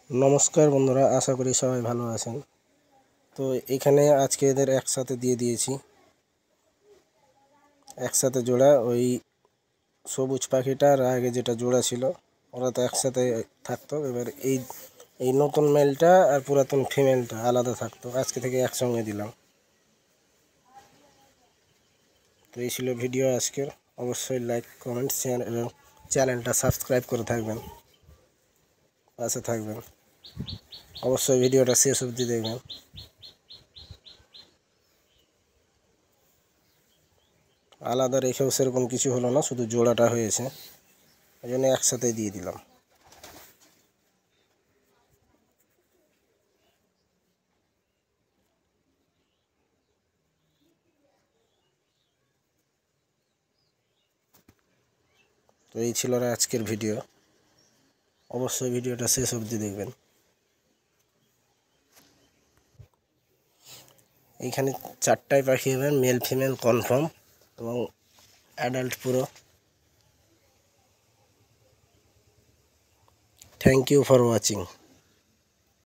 नमस्कार बंधुरा आशा करी सबाई भालो आछेन। तो एखाने आज के एदेर एकसाथे दिए दिएछि एकसाथे जोड़ा ओई सबुज पाखिटार आगे जेटा जोड़ा छिलो ओरा तो एकसाथे थाकतो एबार এই নতুন মেলটা আর পুরাতন ফিমেলটা আলাদা থাকতো আজকে থেকে একসঙ্গে দিলাম। তো এই ছিল ভিডিও আজকের। অবশ্যই লাইক কমেন্ট শেয়ার এবং চ্যানেলটা সাবস্ক্রাইব করে থাকবেন, পাশে থাকবেন। অবশ্যই ভিডিওটা শেষ অবধি দেখবেন। আলাদা রেখেও সেরকম কিছু হলো না, শুধু জোড়াটা হয়েছে, এই জন্য একসাথে দিয়ে দিলাম। তো এই ছিল আজকের ভিডিও। অবশ্যই ভিডিওটা শেষ অবধি দেখবেন। এইখানে চারটায় পাখি হবেন, মেল ফিমেল কনফার্ম এবং অ্যাডাল্ট পুরো। Thank you for watching.